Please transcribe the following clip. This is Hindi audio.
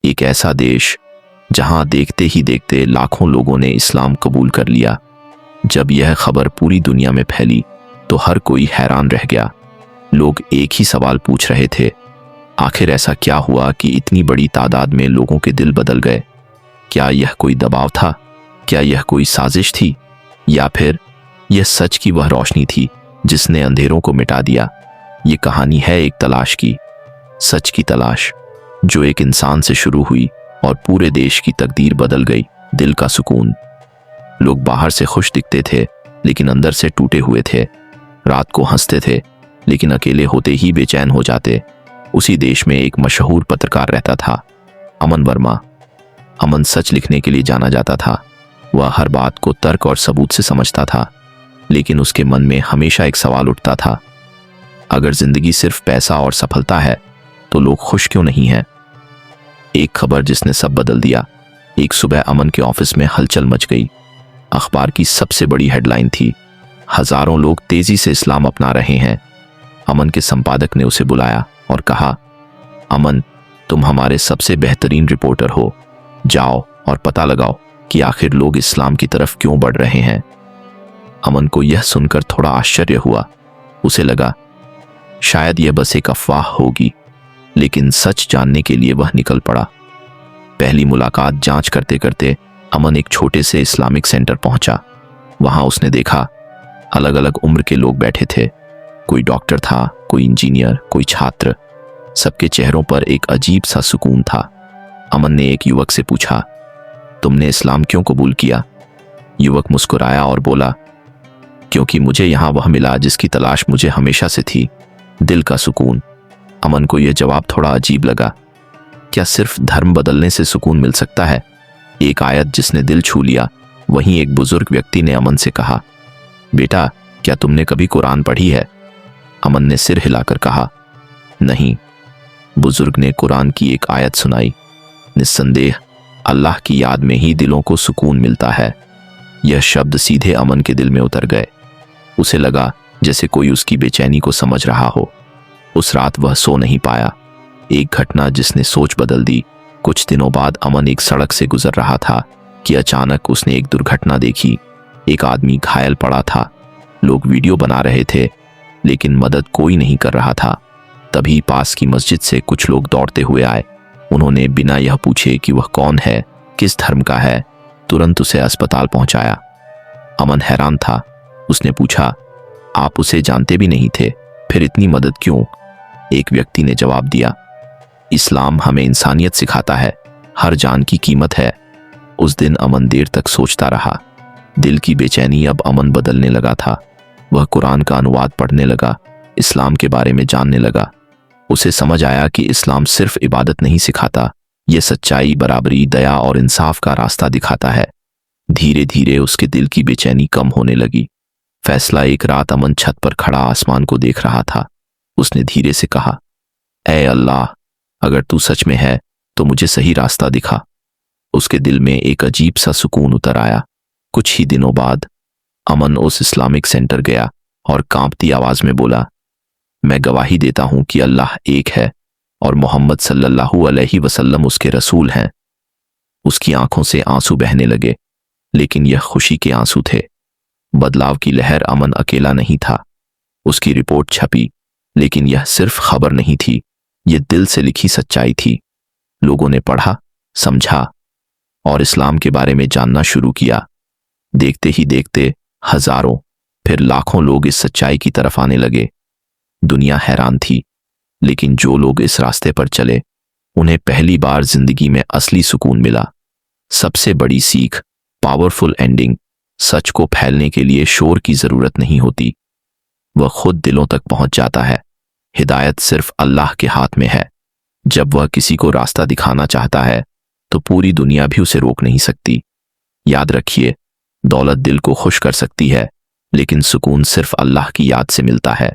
एक ऐसा देश जहां देखते ही देखते लाखों लोगों ने इस्लाम कबूल कर लिया। जब यह खबर पूरी दुनिया में फैली तो हर कोई हैरान रह गया। लोग एक ही सवाल पूछ रहे थे, आखिर ऐसा क्या हुआ कि इतनी बड़ी तादाद में लोगों के दिल बदल गए? क्या यह कोई दबाव था? क्या यह कोई साजिश थी? या फिर यह सच की वह रोशनी थी जिसने अंधेरों को मिटा दिया? ये कहानी है एक तलाश की, सच की तलाश, जो एक इंसान से शुरू हुई और पूरे देश की तकदीर बदल गई। दिल का सुकून। लोग बाहर से खुश दिखते थे लेकिन अंदर से टूटे हुए थे। रात को हंसते थे लेकिन अकेले होते ही बेचैन हो जाते। उसी देश में एक मशहूर पत्रकार रहता था, अमन वर्मा। अमन सच लिखने के लिए जाना जाता था। वह हर बात को तर्क और सबूत से समझता था, लेकिन उसके मन में हमेशा एक सवाल उठता था, अगर जिंदगी सिर्फ पैसा और सफलता है तो लोग खुश क्यों नहीं हैं? एक खबर जिसने सब बदल दिया। एक सुबह अमन के ऑफिस में हलचल मच गई। अखबार की सबसे बड़ी हेडलाइन थी, हजारों लोग तेजी से इस्लाम अपना रहे हैं। अमन के संपादक ने उसे बुलाया और कहा, अमन, तुम हमारे सबसे बेहतरीन रिपोर्टर हो, जाओ और पता लगाओ कि आखिर लोग इस्लाम की तरफ क्यों बढ़ रहे हैं। अमन को यह सुनकर थोड़ा आश्चर्य हुआ। उसे लगा शायद यह बस एक अफवाह होगी, लेकिन सच जानने के लिए वह निकल पड़ा। पहली मुलाकात जांच करते करते अमन एक छोटे से इस्लामिक सेंटर पहुंचा। वहां उसने देखा अलग अलग उम्र के लोग बैठे थे। कोई डॉक्टर था, कोई इंजीनियर, कोई छात्र। सबके चेहरों पर एक अजीब सा सुकून था। अमन ने एक युवक से पूछा, तुमने इस्लाम क्यों कबूल किया? युवक मुस्कुराया और बोला, क्योंकि मुझे यहां वह मिला जिसकी तलाश मुझे हमेशा से थी, दिल का सुकून। अमन को यह जवाब थोड़ा अजीब लगा। क्या सिर्फ धर्म बदलने से सुकून मिल सकता है? एक आयत जिसने दिल छू लिया। वहीं एक बुजुर्ग व्यक्ति ने अमन से कहा, बेटा, क्या तुमने कभी कुरान पढ़ी है? अमन ने सिर हिलाकर कहा, नहीं। बुजुर्ग ने कुरान की एक आयत सुनाई, निस्संदेह अल्लाह की याद में ही दिलों को सुकून मिलता है। यह शब्द सीधे अमन के दिल में उतर गए। उसे लगा जैसे कोई उसकी बेचैनी को समझ रहा हो। उस रात वह सो नहीं पाया। एक घटना जिसने सोच बदल दी। कुछ दिनों बाद अमन एक सड़क से गुजर रहा था कि अचानक उसने एक दुर्घटना देखी। एक आदमी घायल पड़ा था। लोग वीडियो बना रहे थे, लेकिन मदद कोई नहीं कर रहा था। तभी पास की मस्जिद से कुछ लोग दौड़ते हुए आए। उन्होंने बिना यह पूछे कि वह कौन है, किस धर्म का है, तुरंत उसे अस्पताल पहुंचाया। अमन हैरान था। उसने पूछा, आप उसे जानते भी नहीं थे, फिर इतनी मदद क्यों? एक व्यक्ति ने जवाब दिया, इस्लाम हमें इंसानियत सिखाता है, हर जान की कीमत है। उस दिन अमन देर तक सोचता रहा। दिल की बेचैनी अब अमन बदलने लगा था। वह कुरान का अनुवाद पढ़ने लगा, इस्लाम के बारे में जानने लगा। उसे समझ आया कि इस्लाम सिर्फ इबादत नहीं सिखाता, यह सच्चाई, बराबरी, दया और इंसाफ का रास्ता दिखाता है। धीरे धीरे उसके दिल की बेचैनी कम होने लगी। फैसला एक रात अमन छत पर खड़ा आसमान को देख रहा था। उसने धीरे से कहा, ऐ अल्लाह, अगर तू सच में है तो मुझे सही रास्ता दिखा। उसके दिल में एक अजीब सा सुकून उतर आया। कुछ ही दिनों बाद अमन उस इस्लामिक सेंटर गया और कांपती आवाज में बोला, मैं गवाही देता हूं कि अल्लाह एक है और मोहम्मद सल्लल्लाहु अलैहि वसल्लम उसके रसूल हैं। उसकी आंखों से आंसू बहने लगे, लेकिन यह खुशी के आंसू थे। बदलाव की लहर। अमन अकेला नहीं था। उसकी रिपोर्ट छपी, लेकिन यह सिर्फ खबर नहीं थी, यह दिल से लिखी सच्चाई थी। लोगों ने पढ़ा, समझा और इस्लाम के बारे में जानना शुरू किया। देखते ही देखते हजारों, फिर लाखों लोग इस सच्चाई की तरफ आने लगे। दुनिया हैरान थी, लेकिन जो लोग इस रास्ते पर चले, उन्हें पहली बार जिंदगी में असली सुकून मिला। सबसे बड़ी सीख, पावरफुल एंडिंग। सच को फैलने के लिए शोर की जरूरत नहीं होती, वह खुद दिलों तक पहुंच जाता है। हिदायत सिर्फ अल्लाह के हाथ में है। जब वह किसी को रास्ता दिखाना चाहता है तो पूरी दुनिया भी उसे रोक नहीं सकती। याद रखिए, दौलत दिल को खुश कर सकती है, लेकिन सुकून सिर्फ अल्लाह की याद से मिलता है।